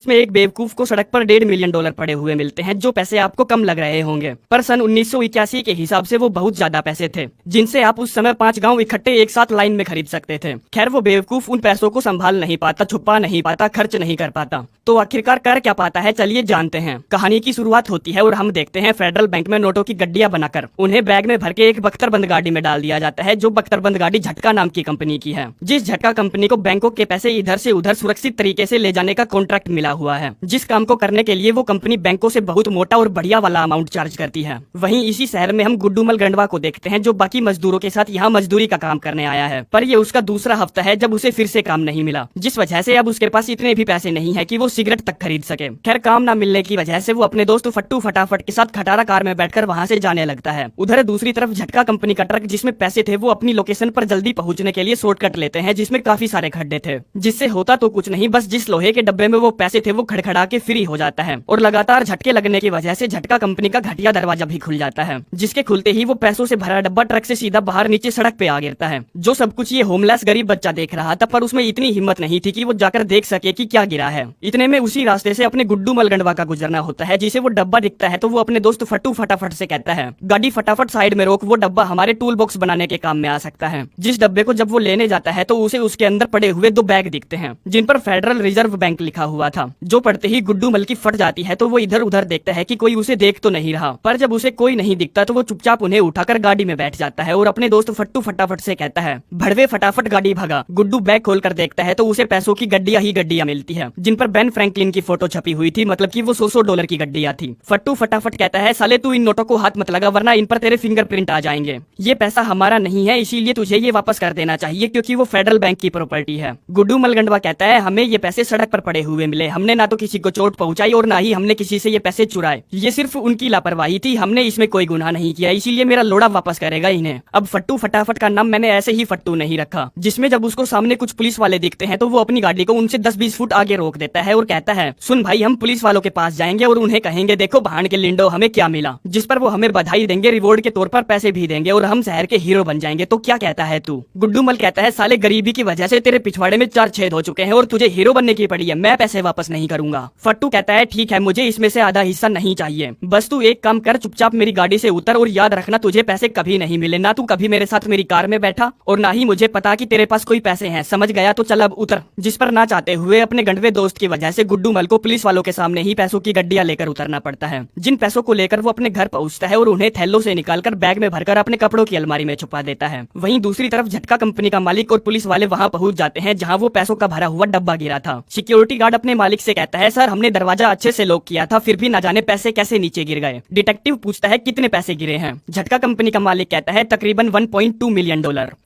इसमें एक बेवकूफ को सड़क पर $1.5 मिलियन पड़े हुए मिलते हैं, जो पैसे आपको कम लग रहे होंगे, पर सन 1981 के हिसाब से वो बहुत ज्यादा पैसे थे, जिनसे आप उस समय 5 गांव इकट्ठे एक साथ लाइन में खरीद सकते थे। खैर, वो बेवकूफ उन पैसों को संभाल नहीं पाता, छुपा नहीं पाता, खर्च नहीं कर पाता, तो आखिरकार कर क्या पाता है, चलिए जानते हैं। कहानी की शुरुआत होती है और हम देखते हैं फेडरल बैंक में नोटों की गड्डियां बनाकर उन्हें बैग में भर के एक बख्तरबंद गाड़ी में डाल दिया जाता है, जो बख्तरबंद गाड़ी झटका नाम की कंपनी की है। जिस झटका कंपनी को बैंकों के पैसे इधर से उधर सुरक्षित तरीके से ले जाने का कॉन्ट्रैक्ट मिला हुआ है, जिस काम को करने के लिए वो कंपनी बैंकों से बहुत मोटा और बढ़िया वाला अमाउंट चार्ज करती है। वहीं इसी शहर में हम गुड्डूमल गंडवा को देखते हैं, जो बाकी मजदूरों के साथ यहाँ मजदूरी का काम करने आया है, पर ये उसका दूसरा हफ्ता है जब उसे फिर से काम नहीं मिला, जिस वजह से अब उसके पास इतने भी पैसे नहीं है कि वो सिगरेट तक खरीद सके। खैर, काम न मिलने की वजह से वो अपने दोस्त फट्टू फटाफट के साथ खटारा कार में बैठकर वहाँ से जाने लगता है। उधर दूसरी तरफ झटका कंपनी का ट्रक, जिसमें पैसे थे, वो अपनी लोकेशन पर जल्दी पहुँचने के लिए शॉर्टकट लेते हैं, जिसमें काफी सारे खड्डे थे, जिससे होता तो कुछ नहीं, बस जिस लोहे के डब्बे में वो पैसे थे वो खड़खड़ा के फ्री हो जाता है और लगातार झटके लगने की वजह से झटका कंपनी का घटिया दरवाजा भी खुल जाता है, जिसके खुलते ही वो पैसों से भरा डब्बा ट्रक से सीधा बाहर नीचे सड़क पे आ गिरता है। जो सब कुछ ये होमलेस गरीब बच्चा देख रहा था, पर उसमें इतनी हिम्मत नहीं थी कि वो जाकर देख सके कि क्या गिरा है। इतने में उसी रास्ते से अपने गुड्डू मलगंडवा का गुजरना होता है, जिसे वो डब्बा दिखता है तो वो अपने दोस्त फट्टू फटाफट से कहता है, गाड़ी फटाफट साइड में रोक, वो डब्बा हमारे टूल बॉक्स बनाने के काम में आ सकता है। जिस डब्बे को जब वो लेने जाता है तो उसे उसके अंदर पड़े हुए 2 बैग दिखते हैं, जिन पर फेडरल रिजर्व बैंक लिखा हुआ था, जो पढ़ते ही गुड्डू मल की फट जाती है, तो वो इधर उधर देखता है कि कोई उसे देख तो नहीं रहा, पर जब उसे कोई नहीं दिखता तो वो चुपचाप उन्हें उठाकर गाड़ी में बैठ जाता है और अपने दोस्त फट्टू फटाफट से कहता है, भड़वे फटाफट गाड़ी भगा। गुड्डू बैग खोलकर देखता है तो उसे पैसों की गड्डियां ही गड्डियां मिलती है, जिन पर बेन फ्रैंकलिन की फोटो छपी हुई थी, मतलब कि वो $100 की गड्डियां थी। फट्टू फटाफट कहता है, साले तू इन नोटों को हाथ मत लगा, वरना इन पर तेरे फिंगरप्रिंट आ जाएंगे। ये पैसा हमारा नहीं है, इसीलिए तुझे ये वापस कर देना चाहिए, क्योंकि वो फेडरल बैंक की प्रॉपर्टी है। गुड्डू मलगंडवा कहता है, हमें ये पैसे सड़क पर पड़े हुए मिले, हमने ना तो किसी को चोट पहुंचाई और ना ही हमने किसी से ये पैसे चुराए, ये सिर्फ उनकी लापरवाही थी, हमने इसमें कोई गुनाह नहीं किया, इसीलिए मेरा लोड़ा वापस करेगा इन्हें। अब फट्टू फटाफट का नाम मैंने ऐसे ही फट्टू नहीं रखा, जिसमें जब उसको सामने कुछ पुलिस वाले दिखते हैं तो वो अपनी गाड़ी को उनसे 10-20 फुट आगे रोक देता है और कहता है, सुन भाई, हम पुलिस वालों के पास जाएंगे और उन्हें कहेंगे, देखो भाड़ के लिंडो हमें क्या मिला, जिस पर वो हमें बधाई देंगे, रिवॉर्ड के तौर पर पैसे भी देंगे और हम शहर के हीरो बन जाएंगे। तो क्या कहता है तू? गुड्डू मल कहता है, साले गरीबी की वजह से तेरे पिछवाड़े में 4 छेद हो चुके हैं और तुझे हीरो बनने की पड़ी है, मैं पैसे वापस नहीं करूंगा। फट्टू कहता है, ठीक है, मुझे इसमें से आधा हिस्सा नहीं चाहिए, बस तू एक काम कर, चुपचाप मेरी गाड़ी से उतर और याद रखना, तुझे पैसे कभी नहीं मिले, ना तू कभी मेरे साथ मेरी कार में बैठा और ना ही मुझे पता कि तेरे पास कोई पैसे हैं, समझ गया? तो चल अब उतर। जिस पर ना चाहते हुए अपने गंडवे दोस्त की वजह से गुड्डू मल को पुलिस वालों के सामने ही पैसों की गड्डियां लेकर उतरना पड़ता है, जिन पैसों को लेकर वो अपने घर पहुंचता है और उन्हें थैलों से निकालकर बैग में भरकर अपने कपड़ों की अलमारी में छुपा देता है। वहीं दूसरी तरफ झटका कंपनी का मालिक और पुलिस वाले वहां पहुंच जाते हैं, जहां वो पैसों का भरा हुआ डब्बा गिरा था। सिक्योरिटी गार्ड अपने मालिक से कहता है, सर, हमने दरवाजा अच्छे से लॉक किया था, फिर भी ना जाने पैसे कैसे नीचे गिर गए। डिटेक्टिव पूछता है, कितने पैसे गिरे हैं? झटका कंपनी का मालिक कहता है, तकरीबन $1.2 मिलियन।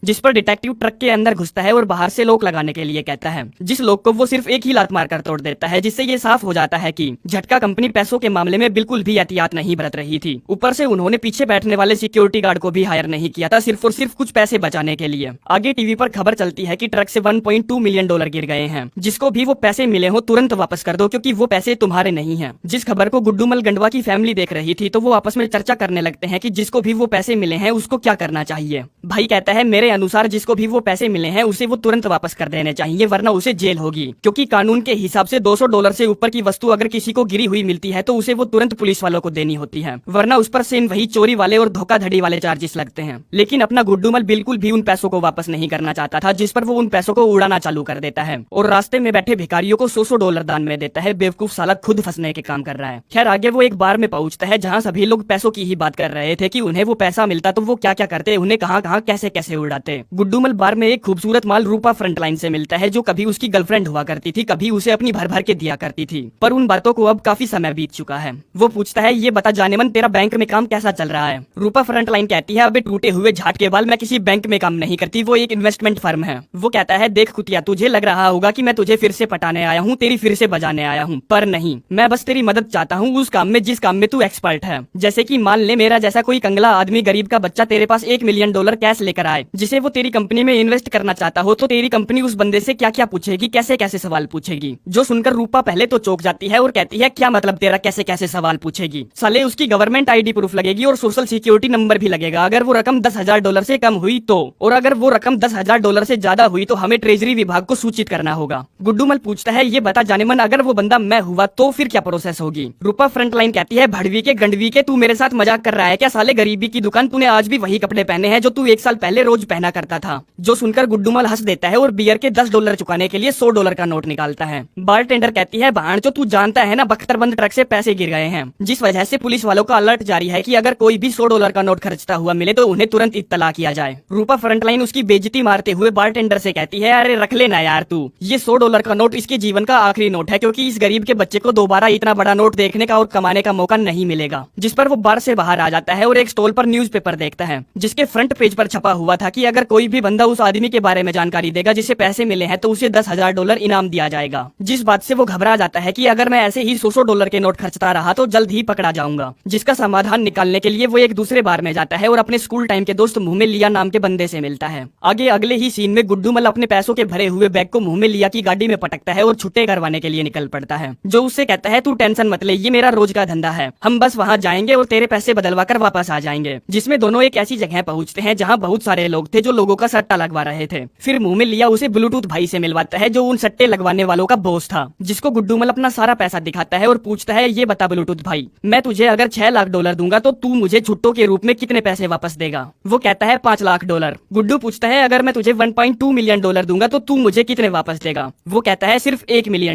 जिस पर डिटेक्टिव ट्रक के अंदर घुसता है और बाहर से लॉक लगाने के लिए कहता है, जिस लॉक को वो सिर्फ एक ही लात मारकर तोड़ देता है, जिससे ये साफ हो जाता है कि झटका कंपनी पैसों के मामले में बिल्कुल भी एहतियात नहीं बरत रही थी। ऊपर से उन्होंने पीछे बैठने वाले सिक्योरिटी गार्ड को भी हायर नहीं किया था, सिर्फ और सिर्फ कुछ पैसे बचाने के लिए। आगे टीवी पर खबर चलती है कि ट्रक से $1.2 मिलियन गिर गए हैं, जिसको भी वो पैसे मिले हो तुरंत वापस कर दो, क्योंकि वो पैसे तुम्हारे नहीं हैं। जिस खबर को गुड्डू मल गंडवा की फैमिली देख रही थी, तो वो आपस में चर्चा करने लगते हैं कि जिसको भी वो पैसे मिले हैं उसको क्या करना चाहिए। भाई कहता है, मेरे अनुसार जिसको भी वो पैसे मिले हैं उसे वो तुरंत वापस कर देने चाहिए, वरना उसे जेल होगी, क्योंकि कानून के हिसाब से $200 से ऊपर की वस्तु अगर किसी को गिरी हुई मिलती है तो उसे वो तुरंत पुलिस वालों को देनी होती है, वरना उस पर सेम वही चोरी वाले और धोखाधड़ी वाले चार्जेस लगते हैं। लेकिन अपना गुड्डू मल बिल्कुल भी उन पैसों को वापस नहीं करना चाहता था, जिस पर वो उन पैसों को उड़ाना चालू कर देता है और रास्ते में बैठे भिखारियों को $100 दान में देता है। बेवकूफ साला खुद फंसने के काम कर रहा है। खैर, आगे वो एक बार में पहुंचता है जहाँ सभी लोग पैसों की ही बात कर रहे थे कि उन्हें वो पैसा मिलता तो वो क्या क्या करते, उन्हें कहाँ कहाँ कैसे कैसे उड़ाते। गुड्डू मल बार में एक खूबसूरत माल रूपा फ्रंटलाइन से मिलता है, जो कभी उसकी गर्लफ्रेंड हुआ करती थी, कभी उसे अपनी भर भर के दिया करती थी, पर उन बातों को अब काफी समय बीत चुका है। वो पूछता है, ये बता जानेमन, तेरा बैंक में काम कैसा चल रहा है? रूपा फ्रंटलाइन कहती है, अबे टूटे हुए झाट के बाल, मैं किसी बैंक में काम नहीं करती, वो एक इन्वेस्टमेंट फर्म है। वो कहता है, देख कुतिया, तुझे लग रहा होगा कि मैं तुझे फिर से पटाने आया हूँ, तेरी फिर से बजाने आया हूँ, पर नहीं, मैं बस तेरी मदद चाहता हूँ उस काम में जिस काम में तू एक्सपर्ट है। जैसे कि मान ले मेरा जैसा कोई कंगला आदमी, गरीब का बच्चा तेरे पास $1 मिलियन कैश लेकर आए, जिसे वो तेरी कंपनी में इन्वेस्ट करना चाहता हो, तो तेरी कंपनी उस बंदे से क्या क्या पूछेगी, कैसे कैसे सवाल पूछेगी। जो सुनकर रूपा पहले तो चौंक जाती है और कहती है, क्या मतलब तेरा कैसे कैसे सवाल पूछेगी? साले उसकी गवर्नमेंट ID प्रूफ लगेगी और सोशल सिक्योरिटी नंबर भी लगेगा, अगर वो रकम $10,000 से कम हुई तो, और अगर वो रकम $10,000 से ज्यादा हुई तो हमें ट्रेजरी विभाग को सूचित करना होगा। गुड्डू मल पूछता है, ये बता जाने मन अगर वो बंदा मैं हुआ तो फिर क्या प्रोसेस होगी। रूपा फ्रंटलाइन कहती है, भड़वी के गंडवी के, तू मेरे साथ मजाक कर रहा है क्या साले? गरीबी की दुकान, तूने आज भी वही कपड़े पहने हैं जो तू 1 साल पहले रोज पहना करता था। जो सुनकर गुड्डूमल हंस देता है और बियर के $10 चुकाने के लिए $100 का नोट निकालता है। बारटेंडर कहती है, भाणचो तू जानता है ना बख्तरबंद ट्रक से पैसे गिर गए हैं, जिस वजह से पुलिस वालों का अलर्ट जारी है कि अगर कोई भी $100 का नोट खर्चता हुआ मिले तो उन्हें तुरंत इत्तला किया जाए। रूपा फ्रंटलाइन उसकी बेइज्जती मारते हुए बारटेंडर से कहती है, अरे रख लेना यार तू, ये $100 का नोट इसके जीवन का आखिरी नोट है, क्योंकि इस गरीब के बच्चे को दोबारा इतना बड़ा नोट देखने का और कमाने का मौका नहीं मिलेगा। जिस पर वो बार से बाहर आ जाता है और एक स्टॉल पर न्यूज़पेपर देखता है, जिसके फ्रंट पेज पर छपा हुआ था कि अगर कोई भी बंदा उस आदमी के बारे में जानकारी देगा जिसे पैसे मिले हैं तो उसे $10,000 इनाम दिया जाएगा। जिस बात से वो घबरा जाता है कि अगर मैं ऐसे ही $100 के नोट खर्चता रहा तो जल्द ही पकड़ा जाऊंगा। जिसका समाधान निकालने के लिए वो एक दूसरे बार में जाता है और अपने स्कूल टाइम के दोस्त मुंह में लिया नाम के बंदे से मिलता है। आगे अगले ही सीन में गुड्डूमल अपने पैसों के भरे हुए बैग को मुंह में लिया की गाड़ी में पटकता है और छुट्टे करवाने के लिए निकल पड़ता है, जो उससे कहता है, तू टेंशन मत ले, ये मेरा रोज का धंधा है, हम बस वहाँ जाएंगे और तेरे पैसे बदलवा कर वापस आ जाएंगे। जिसमें दोनों एक ऐसी जगह पहुँचते हैं जहाँ बहुत सारे लोग थे जो लोगों का सट्टा लगवा रहे थे। फिर मुंह में लिया उसे ब्लूटूथ भाई से मिलवाता है जो उन सट्टे लगवाने वालों का बॉस था, जिसको गुड्डूमल अपना सारा पैसा दिखाता है और पूछता है, ये बता ब्लूटूथ भाई, मैं तुझे अगर $6 लाख दूंगा तो तू मुझे छुट्टों के रूप में कितने पैसे वापस देगा? वो कहता है $5 लाख। गुड्डू पूछता है, अगर मैं तुझे $1.2 मिलियन दूंगा तो तू मुझे कितने वापस देगा? वो कहता है सिर्फ $1 मिलियन।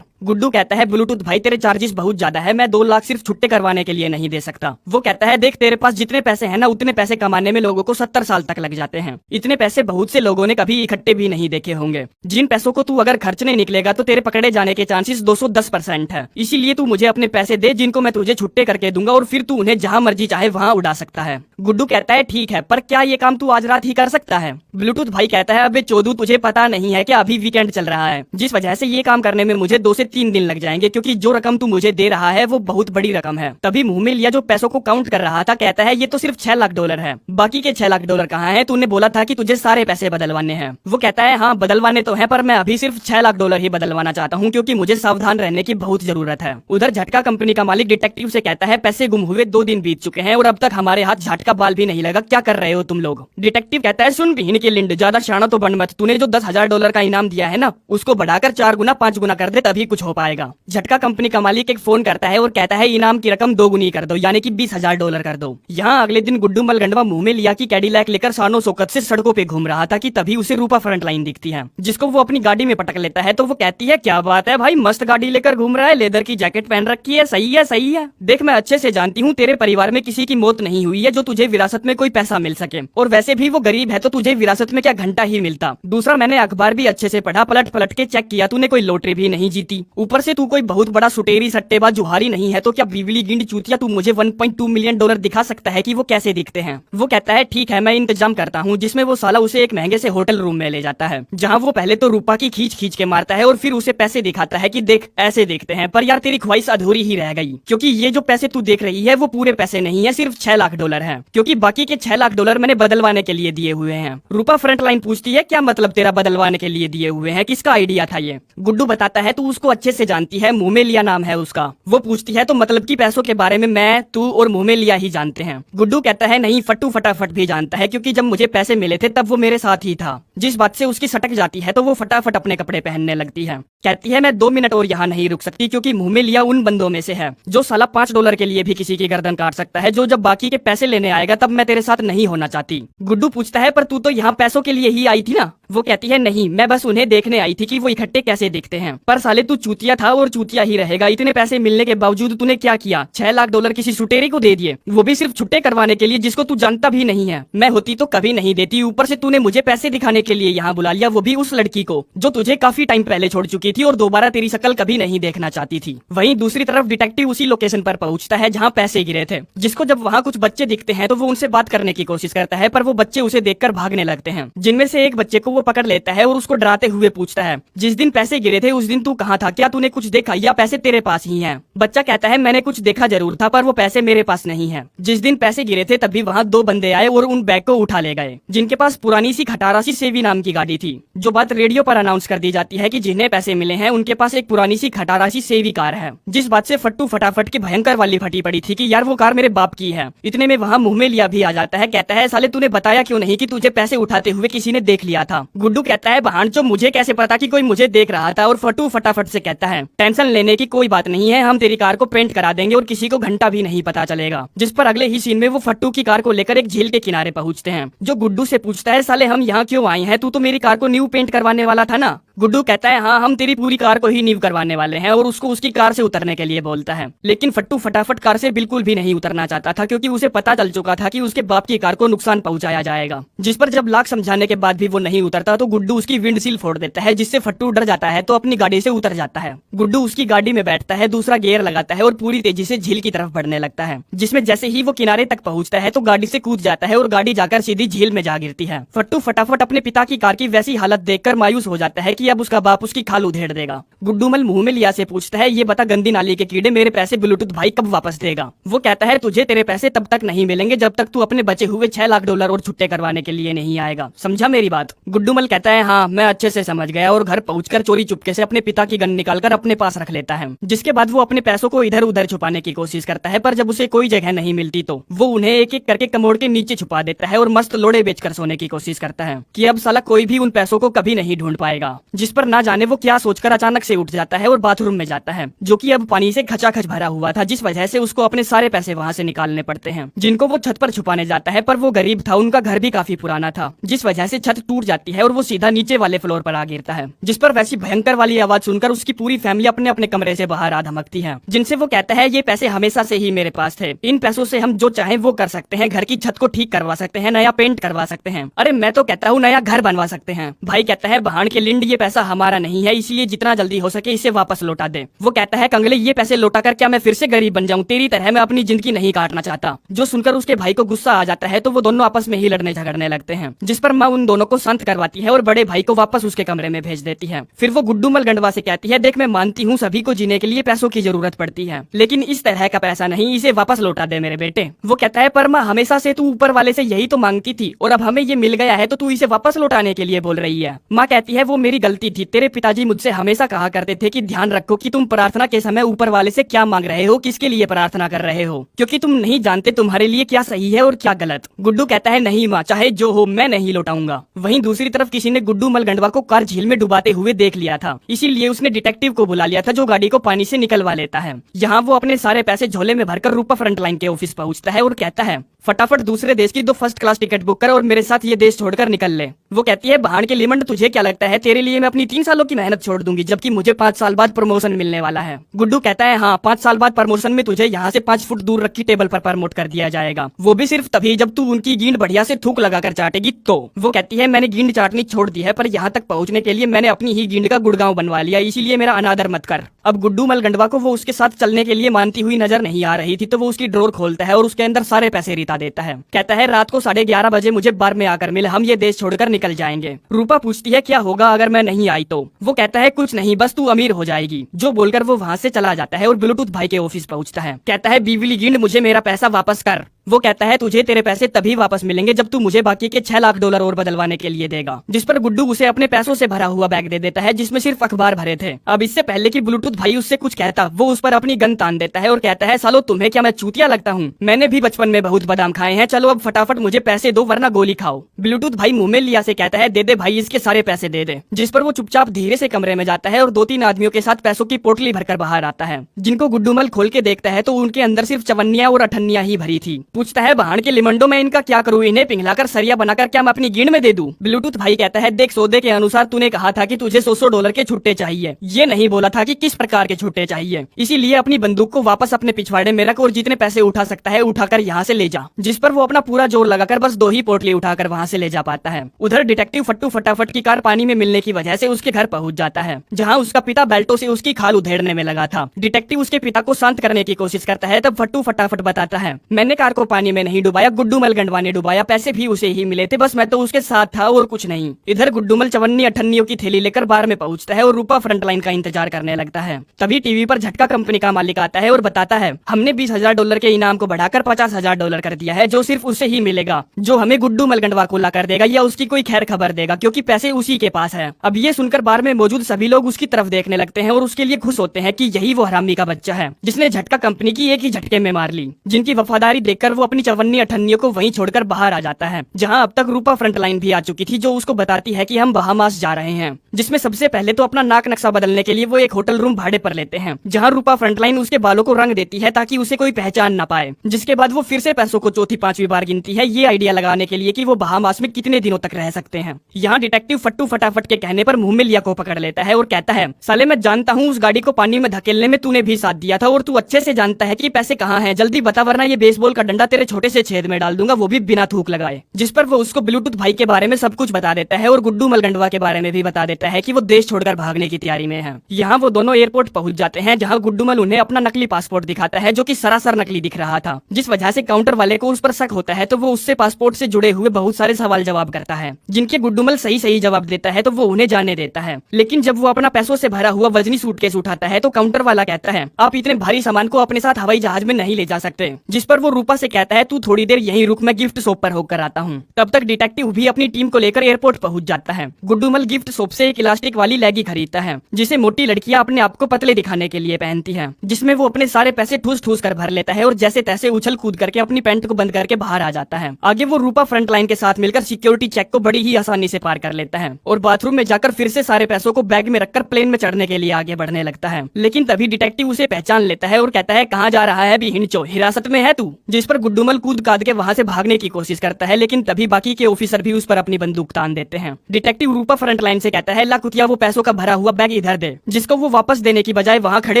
गुड्डू कहता है, ब्लूटूथ भाई तेरे चार्जेस बहुत ज्यादा है, मैं 2 लाख सिर्फ छुट्टे करवाने के लिए नहीं दे सकता। वो कहता है, देख तेरे पास जितने पैसे हैं ना उतने पैसे कमाने में लोगों को 70 साल तक लग जाते हैं, इतने पैसे बहुत से लोगों ने कभी इकट्ठे भी नहीं देखे होंगे। जिन पैसों को तू अगर खर्चने निकलेगा तो तेरे पकड़े जाने के चांसेस 210% है, इसीलिए तू मुझे अपने पैसे दे जिनको मैं तुझे छुट्टे करके दूंगा और फिर तू उन्हें जहाँ मर्जी चाहे वहाँ उड़ा सकता है। गुड्डू कहता है, ठीक है, पर क्या ये काम तू आज रात ही कर सकता है? ब्लूटूथ भाई कहता है, अबे चोदू, तुझे पता नहीं है कि अभी वीकेंड चल रहा है, जिस वजह से ये काम करने में मुझे 2 से 3 दिन लग जाएंगे, क्योंकि जो रकम तू मुझे दे रहा है वो बहुत बड़ी रकम है। तभी मुंह में लिया जो पैसों को काउंट कर रहा था कहता है, ये तो सिर्फ $6 लाख है, बाकी के $6 लाख कहाँ हैं? तूने बोला था कि तुझे सारे पैसे बदलवाने हैं। वो कहता है, हाँ बदलवाने तो हैं, पर मैं अभी सिर्फ $6 लाख ही बदलवाना चाहता हूँ, क्योंकि मुझे सावधान रहने की बहुत जरूरत है। उधर झटका कंपनी का मालिक डिटेक्टिव से कहता है, पैसे गुम हुए 2 दिन बीत चुके हैं और अब तक हमारे हाथ झटका बाल भी नहीं लगा, क्या कर रहे हो तुम लोग? डिटेक्टिव कहता है, सुन बहन के लिंड, ज्यादा शाना तो बन मत, तूने जो $10,000 का इनाम दिया है ना उसको बढ़ाकर 4 गुना 5 गुना कर दे, तभी कुछ हो पाएगा। झटका कंपनी का मालिक एक फोन करता है और कहता है, इनाम की रकम 2 गुनी कर दो, यानी कि $20,000 कर दो। यहाँ अगले दिन गुड्डू मलगंडवा मुंह में लिया की कैडिलैक लेकर शानो शौकत से सड़कों पे घूम रहा था कि तभी उसे रूपा फ्रंटलाइन दिखती है, जिसको वो अपनी गाड़ी में पटक लेता है। तो वो कहती है, क्या बात है भाई, मस्त गाड़ी लेकर घूम रहा है, लेदर की जैकेट पहन रखी है, सही है सही है। देख मैं अच्छे से जानती हूँ तेरे परिवार में किसी की मौत नहीं हुई है जो तुझे विरासत में कोई पैसा मिल सके, और वैसे भी वो गरीब है तो तुझे विरासत में क्या घंटा ही मिलता। दूसरा, मैंने अखबार भी अच्छे से पढ़ा, पलट पलट के चेक किया, तूने कोई लॉटरी भी नहीं जीती, ऊपर से तू कोई बहुत बड़ा सुटेरी सट्टेबाज जुहारी नहीं है, तो क्या बिजली गिंड चूतिया तू मुझे $1.2 मिलियन दिखा सकता है कि वो कैसे दिखते हैं? वो कहता है, ठीक है मैं इंतजाम करता हूँ, जिसमें वो साला उसे एक महंगे से होटल रूम में ले जाता है, जहाँ वो पहले तो रूपा की खींच खींच के मारता है और फिर उसे पैसे दिखाता है कि देख ऐसे देखते हैं, पर यार तेरी ख्वाहिश अधूरी ही रह गई, क्योंकि ये जो पैसे तू देख रही है वो पूरे पैसे नहीं है, सिर्फ $6 लाख है, क्योंकि बाकी के $6 लाख मैंने बदलवाने के लिए दिए हुए हैं। रूपा फ्रंटलाइन पूछती है, क्या मतलब तेरा बदलवाने के लिए दिए हुए हैं, किसका आइडिया था ये? गुड्डू बताता है, तू उसको अच्छे से जानती है, मुंह में लिया नाम है उसका। वो पूछती है, तो मतलब की पैसों के बारे में मैं, तू और मुंह में लिया ही जानते हैं? गुड्डू कहता है, नहीं फट्टू फटाफट भी जानता है, क्योंकि जब मुझे पैसे मिले थे तब वो मेरे साथ ही था। जिस बात से उसकी सटक जाती है तो वो फटाफट अपने कपड़े पहनने लगती है। कहती है, मैं 2 मिनट और यहाँ नहीं रुक सकती, क्योंकि मुंह में लिया उन बंदों में से है जो साला $5 के लिए भी किसी की गर्दन काट सकता है, जो जब बाकी के पैसे लेने आएगा तब मैं तेरे साथ नहीं होना चाहती। गुड्डू पूछता है, पर तू तो यहाँ पैसों के लिए ही आई थी ना? वो कहती है, नहीं, मैं बस उन्हें देखने आई थी कि वो इकट्ठे कैसे दिखते हैं। पर साले तू चूतिया था और चूतिया ही रहेगा, इतने पैसे मिलने के बावजूद तूने क्या किया? $6 लाख किसी सुटेरी को दे दिए, वो भी सिर्फ छुट्टे करवाने के लिए, जिसको तू जानता भी नहीं है। मैं होती तो कभी नहीं देती, ऊपर से तूने मुझे पैसे दिखाने के लिए यहाँ बुला लिया, वो भी उस लड़की को जो तुझे काफी टाइम पहले छोड़ चुकी थी और दोबारा तेरी शक्ल कभी नहीं देखना चाहती थी। वहीं दूसरी तरफ डिटेक्टिव उसी लोकेशन पर पहुंचता है जहाँ पैसे गिरे थे, जिसको जब वहाँ कुछ बच्चे दिखते हैं तो वो उनसे बात करने की कोशिश करता है, पर वो बच्चे उसे देखकर भागने लगते हैं, जिनमें से एक बच्चे को वो पकड़ लेता है और उसको डराते हुए पूछता है, जिस दिन पैसे गिरे थे उस दिन तू कहाँ था? क्या तूने कुछ देखा या पैसे तेरे पास ही हैं? बच्चा कहता है, मैंने कुछ देखा जरूर था, पर वो पैसे मेरे पास नहीं है। जिस दिन पैसे गिरे थे तभी वहाँ 2 बंदे आए और उन बैग को उठा ले गए, जिनके पास पुरानी सी खटारा सी सेवी नाम की गाड़ी थी। जो बात रेडियो पर अनाउंस कर दी जाती है कि जिन्हें पैसे मिले हैं उनके पास एक पुरानी सी खटारा सी सेवी कार है, जिस बात से फट्टू फटाफट की भयंकर वाली फटी पड़ी थी कि यार वो कार मेरे बाप की है। इतने में वहाँ मुंह में लिया भी आ जाता है, कहता है साले तूने बताया क्यों नहीं कि तुझे पैसे उठाते हुए किसी ने देख लिया था। गुड्डू कहता है भांचो मुझे कैसे पता कि कोई मुझे देख रहा था, और फट्टू फटाफट से कहता है टेंशन लेने की कोई बात नहीं है, हम तेरी कार को पेंट करा देंगे और किसी को घंटा भी नहीं पता चलेगा। जिस पर अगले ही सीन में वो फट्टू की कार को लेकर एक झील के किनारे पहुंचते हैं, जो गुड्डू से पूछता है साले हम यहाँ क्यों आए हैं, तू तो मेरी कार को न्यू पेंट करवाने वाला था ना। गुड्डू कहता है हाँ हम तेरी पूरी कार को ही न्यू करवाने वाले हैं, और उसको उसकी कार से उतरने के लिए बोलता है। लेकिन फट्टू फटाफट कार से बिल्कुल भी नहीं उतरना चाहता था, क्योंकि उसे पता चल चुका था कि उसके बाप की कार को नुकसान पहुंचाया जाएगा। जिस पर जब लाख समझाने के बाद भी वो नहीं उतरता तो गुड्डू उसकी विंडशील्ड फोड़ देता है, जिससे फट्टू डर जाता है तो अपनी गाड़ी से उतर जाता है। गुड्डू उसकी गाड़ी में बैठता है, दूसरा गियर लगाता है और पूरी तेजी से झील की तरफ बढ़ने लगता है, जिसमें जैसे ही वो किनारे तक पहुंचता है तो गाड़ी से कूद जाता है और गाड़ी जाकर सीधी झील में जा गिरती है। फट्टू फटाफट अपने पिता की कार की वैसी हालत देखकर मायूस हो जाता है कि अब उसका बाप उसकी खाल उधेड़ देगा। गुड्डूमल मुंह में लिया से पूछता है ये बता गंदी नाली के कीड़े मेरे पैसे ब्लूटूथ भाई कब वापस देगा। वो कहता है तुझे तेरे पैसे तब तक नहीं मिलेंगे जब तक तू अपने बचे हुए 6 लाख डॉलर और छुट्टे करवाने के लिए नहीं आएगा, समझा मेरी बात। गुड्डूमल कहता है हाँ मैं अच्छे से समझ गया, और घर पहुंचकर चोरी चुपके से अपने पिता की गन निकालकर अपने पास रख लेता है। जिसके बाद वो अपने पैसों को इधर उधर छुपाने की कोशिश करता है, पर जब उसे कोई जगह नहीं मिलती तो वो उन्हें एक एक करके कमोड के नीचे छुपा देता है और मस्त लोड़े बेचकर सोने की कोशिश करता है कि अब साला कोई भी उन पैसों को कभी नहीं ढूंढ पाएगा। जिस पर ना जाने वो क्या सोचकर अचानक से उठ जाता है और बाथरूम में जाता है, जो कि अब पानी से खचाखच भरा हुआ था, जिस वजह से उसको अपने सारे पैसे वहाँ से निकालने पड़ते हैं, जिनको वो छत पर छुपाने जाता है। पर वो गरीब था, उनका घर भी काफी पुराना था, जिस वजह से छत टूट जाती है और वो सीधा नीचे वाले फ्लोर पर आ गिरता है। जिस पर वैसी भयंकर वाली आवाज सुनकर उसकी पूरी फैमिली अपने अपने कमरे से बाहर आ धमकती है, जिनसे वो कहता है ये पैसे हमेशा से ही मेरे पास थे, इन पैसों से हम जो चाहे वो कर सकते हैं, घर की छत को ठीक करवा सकते हैं, नया पेंट करवा सकते हैं, अरे मैं तो कहता हूँ नया घर बनवा सकते हैं। भाई कहता है बहान के लिंड ये पैसा हमारा नहीं है, इसलिए जितना जल्दी हो सके इसे वापस लौटा दे। वो कहता है कंगले ये पैसे लौटा कर क्या मैं फिर से गरीब बन जाऊं, तेरी तरह मैं अपनी जिंदगी नहीं काटना चाहता। जो सुनकर उसके भाई को गुस्सा आ जाता है तो वो दोनों आपस में ही लड़ने झगड़ने लगते हैं, जिस पर माँ उन दोनों को शांत करवाती है और बड़े भाई को वापस उसके कमरे में भेज देती है। फिर वो गुड्डूमल गंडवा से कहती है देख मैं मानती हूँ सभी को जीने के लिए पैसों की जरूरत पड़ती है, लेकिन इस तरह का पैसा नहीं, इसे वापस लौटा दे मेरे बेटे। वो कहता है पर माँ हमेशा से तू ऊपर वाले से यही तो मांगती थी, और अब हमें ये मिल गया है तो तू इसे वापस लौटाने के लिए बोल रही है। माँ कहती है वो मेरी गलती थी, तेरे पिताजी मुझसे हमेशा कहा करते थे कि ध्यान रखो कि तुम प्रार्थना के समय ऊपर वाले से क्या मांग रहे हो, किसके लिए प्रार्थना कर रहे हो, क्योंकि तुम नहीं जानते तुम्हारे लिए क्या सही है और क्या गलत। गुड्डू कहता है नहीं माँ चाहे जो हो मैं नहीं लौटाऊंगा। वहीं दूसरी तरफ किसी ने गुड्डूमल गंडवा को कार झील में डुबाते हुए देख लिया था, इसीलिए उसने डिटेक्टिव को बुला लिया था जो गाड़ी को पानी से निकलवा लेता है। यहाँ वो अपने सारे पैसे झोले में भरकर रूपा फ्रंटलाइन के ऑफिस पहुँचता है और कहता है फटाफट दूसरे देश की 2 फर्स्ट क्लास टिकट बुक कर और मेरे साथ ये देश छोड़कर निकल ले। वो कहती है बहान के लिमंड तुझे क्या लगता है तेरे लिए मैं अपनी 3 सालों की मेहनत छोड़ दूंगी, जबकि मुझे 5 साल बाद प्रमोशन मिलने वाला है। गुड्डू कहता है हाँ 5 साल बाद प्रमोशन में तुझे यहाँ से 5 फुट दूर रखी टेबल पर प्रमोट कर दिया जाएगा, वो भी सिर्फ तभी जब तू उनकी गींड बढ़िया से थूक लगाकर चाटेगी तो। वो कहती है मैंने गींड चाटनी छोड़ दी है, पर यहाँ तक पहुँचने के लिए मैंने अपनी ही गींड का गुड़गांव बनवा लिया, इसीलिए मेरा अनादर मत कर। अब गुड्डूमल गंडवा को वो उसके साथ चलने के लिए मानती हुई नजर नहीं आ रही थी, तो वो उसकी ड्रॉर खोलता है और उसके अंदर सारे पैसे रिता देता है। कहता है रात को 11:30 बजे मुझे बार में आकर मिल, हम ये देश छोड़कर निकल जाएंगे। रूपा पूछती है क्या होगा अगर मैं नहीं आई तो। वो कहता है कुछ नहीं, बस तू अमीर हो जाएगी। जो बोलकर वो वहाँ से चला जाता है और ब्लूटूथ भाई के ऑफिस पहुँचता है। कहता है बीवली गिंड मुझे मेरा पैसा वापस कर। वो कहता है तुझे तेरे पैसे तभी वापस मिलेंगे जब तू मुझे बाकी के 6 लाख डॉलर और बदलवाने के लिए देगा। जिस पर गुड्डू उसे अपने पैसों से भरा हुआ बैग दे देता है जिसमें सिर्फ अखबार भरे थे। अब इससे पहले कि ब्लूटूथ भाई उससे कुछ कहता वो उस पर अपनी गन तान देता है और कहता है सालो तुम्हें क्या मैं चूतिया लगता हूँ, मैंने भी बचपन में बहुत बादाम खाए हैं, चलो अब फटाफट मुझे पैसे दो वरना गोली खाओ। ब्लूटूथ भाई मुंह में लिया से कहता है दे दे भाई इसके सारे पैसे दे दे। जिस पर वो चुपचाप धीरे से कमरे में जाता है और 2-3 आदमियों के साथ पैसों की पोटली भरकर बाहर आता है, जिनको गुड्डूमल खोल के देखता है तो उनके अंदर सिर्फ चवन्नियां और अठन्नियां ही भरी थी। पूछता है बहान के लिमंडो में इनका क्या करूँ, इन्हें पिघलाकर सरिया बनाकर क्या मैं अपनी गींड में दे दूं? ब्लूटूथ भाई कहता है देख सौदे के अनुसार तूने कहा था कि तुझे 100 डॉलर के छुट्टे चाहिए, ये नहीं बोला था कि किस प्रकार के छुट्टे चाहिए, इसीलिए अपनी बंदूक को वापस अपने पिछवाड़े में रख और जितने पैसे उठा सकता है उठाकर यहाँ से ले जा। जिस पर वो अपना पूरा जोर लगाकर बस 2 ही पोटली उठाकर वहाँ से ले जा पाता है। उधर डिटेक्टिव फट्टू फटाफट की कार पानी में मिलने की वजह से उसके घर पहुँच जाता है, जहाँ उसका पिता बेल्टों से उसकी खाल उधेड़ने में लगा था। डिटेक्टिव उसके पिता को शांत करने की कोशिश करता है, तब फट्टू फटाफट बताता है मैंने कार को पानी में नहीं डुबाया, गुड्डूमल गंडवा ने डुबाया, पैसे भी उसे ही मिले थे, बस मैं तो उसके साथ था और कुछ नहीं। इधर गुड्डूमल चवन्नी अठन्नियों की थैली लेकर बार में पहुंचता है और रूपा फ्रंटलाइन का इंतजार करने लगता है। तभी टीवी पर झटका कंपनी का मालिक आता है और बताता है हमने 20,000 डॉलर के इनाम को बढ़ाकर 50,000 डॉलर कर दिया है, जो सिर्फ उसे ही मिलेगा जो हमें गुड्डूमल गंडवा को ला कर देगा या उसकी कोई खैर खबर देगा, क्योंकि पैसे उसी के पास है। अब अब ये सुनकर बार में मौजूद सभी लोग उसकी तरफ देखने लगते हैं और उसके लिए खुश होते हैं कि यही वो हरामी का बच्चा है जिसने झटका कंपनी की एक ही झटके में मार ली। जिनकी वफादारी देखकर वो अपनी चवन्नी अठन्नियों को वहीं छोड़कर बाहर आ जाता है, जहां अब तक रूपा फ्रंटलाइन भी आ चुकी थी, जो उसको बताती है कि हम बहामास जा रहे हैं। जिसमें सबसे पहले तो अपना नाक नक्शा बदलने के लिए वो एक होटल रूम भाड़े पर लेते हैं, जहां रूपा फ्रंटलाइन उसके बालों को रंग देती है ताकि उसे कोई पहचान न पाए। जिसके बाद वो फिर से पैसों को चौथी पांचवी बार गिनती है, ये आइडिया लगाने के लिए कि वो बहामास में कितने दिनों तक रह सकते हैं। यहाँ डिटेक्टिव फट्टू फटाफट के कहने पर मुंह में लिया को पकड़ लेता है और कहता है, साले मैं जानता हूँ उस गाड़ी को पानी में धकेलने में तूने भी साथ दिया था और तू अच्छे से जानता है कि पैसे कहाँ हैं, जल्दी बता वरना ये बेसबॉल का डंडा तेरे छोटे से छेद में डाल दूंगा, वो भी बिना थूक लगाए। जिस पर वो उसको ब्लूटूथ भाई के बारे में सब कुछ बता देता है और गुड्डू मलगंडवा के बारे में भी बता देता है कि वो देश छोड़कर भागने की तैयारी में है। यहाँ वो दोनों एयरपोर्ट पहुंच जाते हैं, जहाँ गुड्डू मल उन्हें अपना नकली पासपोर्ट दिखाता है जो कि सरासर नकली दिख रहा था। जिस वजह से काउंटर वाले को उस पर शक होता है, तो वो उससे पासपोर्ट से जुड़े हुए बहुत सारे सवाल जवाब करता है, जिनके गुड्डू मल सही सही जवाब देता है, तो वो उन्हें जाने देता है। लेकिन जब वो अपना पैसों से भरा हुआ वजनी सूटकेस उठाता है तो काउंटर वाला कहता है, आप इतने भारी सामान को अपने साथ हवाई जहाज में नहीं ले जा सकते। जिस पर वो रूपा से कहता है, तू थोड़ी देर यहीं रुक, मैं गिफ्ट शॉप पर होकर आता हूँ। तब तक डिटेक्टिव भी अपनी टीम को लेकर एयरपोर्ट पहुंच जाता है। गुड्डू मल गिफ्ट शॉप से एक इलास्टिक वाली लेगी खरीदता है, जिसे मोटी लड़कियां अपने आप को पतले दिखाने के लिए पहनती है, जिसमें वो अपने सारे पैसे ठूस ठूस कर भर लेता है और जैसे तैसे उछल कूद करके अपनी पैंट को बंद करके बाहर आ जाता है। आगे वो रूपा फ्रंटलाइन के साथ मिलकर सिक्योरिटी चेक को बड़ी ही आसानी से पार कर लेता है और बाथरूम में जाकर फिर से सारे पैसों को बैग में रखकर प्लेन में चढ़ने के लिए आगे बढ़ने लगता है। लेकिन तभी डिटेक्टिव उसे पहचान लेता है और कहता है, कहाँ जा रहा है हिंचो, हिरासत में है तू। जिस पर गुड्डूमल कूद काद के वहाँ से भागने की कोशिश करता है, लेकिन तभी बाकी के ऑफिसर भी उस पर अपनी बंदूक तान देते हैं। डिटेक्टिव रूपा फ्रंटलाइन से कहता है, ला कुतिया वो पैसों का भरा हुआ बैग इधर दे, जिसको वो वापस देने की बजाय वहाँ खड़े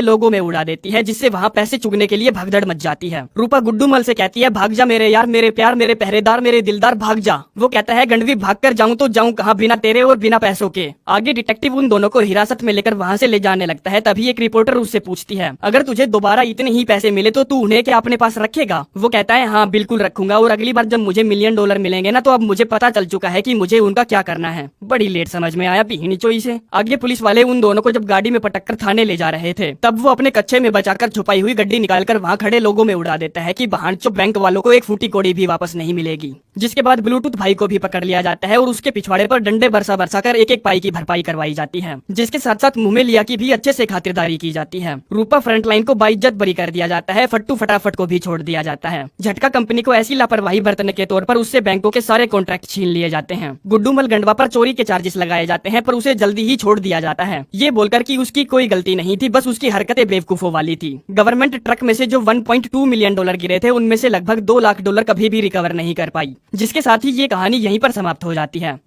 लोगों में उड़ा देती है, जिससे वहाँ पैसे चुगने के लिए भगदड़ मच जाती है। रूपा गुड्डूमल से कहती है, भाग जा मेरे यार, मेरे प्यार, मेरे पहरेदार, मेरे दिलदार, भाग जा। वो कहता है, गंडवी भाग कर जाऊँ तो जाऊँ कहाँ बिना तेरे और बिना पैसों के। आगे डिटेक्टिव उन दोनों को हिरासत में लेकर वहाँ से ले जाने लगता है। तभी एक रिपोर्टर उससे पूछती है, अगर तुझे दोबारा इतने ही पैसे मिले तो तू उन्हें क्या अपने पास रखेगा? वो कहता है, हाँ बिल्कुल रखूंगा, और अगली बार जब मुझे $1,000,000 मिलेंगे ना, तो अब मुझे पता चल चुका है कि मुझे उनका क्या करना है। बड़ी लेट समझ में आया पीहनी से। आगे पुलिस वाले उन दोनों को जब गाड़ी में पटक कर थाने ले जा रहे थे, तब वो अपने कच्चे में बचाकर छुपाई हुई गड्डी निकालकर वहाँ खड़े लोगों में उड़ा देता है कि बहानचो बैंक वालों को एक फूटी कौड़ी भी वापस नहीं मिलेगी। जिसके बाद ब्लूटूथ भाई को भी पकड़ लिया जाता है और उसके पिछवाड़े पर डंडे बरसा बरसा कर एक एक पाई की भरपाई करवाई जाती है, जिसके साथ साथ मुंह में लिया की भी अच्छे से खातिरदारी की जाती है। रूपा फ्रंटलाइन को बाइज्जत बरी कर दिया जाता है, फट्टू फटाफट को भी छोड़ दिया जाता है। झटका कंपनी को ऐसी लापरवाही बरतने के तौर पर उससे बैंकों के सारे कॉन्ट्रैक्ट छीन लिए जाते हैं। गुड्डू मलगंडवा पर चोरी के चार्जेस लगाए जाते हैं, पर उसे जल्दी ही छोड़ दिया जाता है, ये बोलकर कि उसकी कोई गलती नहीं थी, बस उसकी हरकतें बेवकूफों वाली थी। गवर्नमेंट ट्रक में से जो $1.2 मिलियन गिरे थे, उनमें से लगभग $2 लाख कभी भी रिकवर नहीं कर पाई। जिसके साथ ही ये कहानी यहीं पर समाप्त हो जाती है।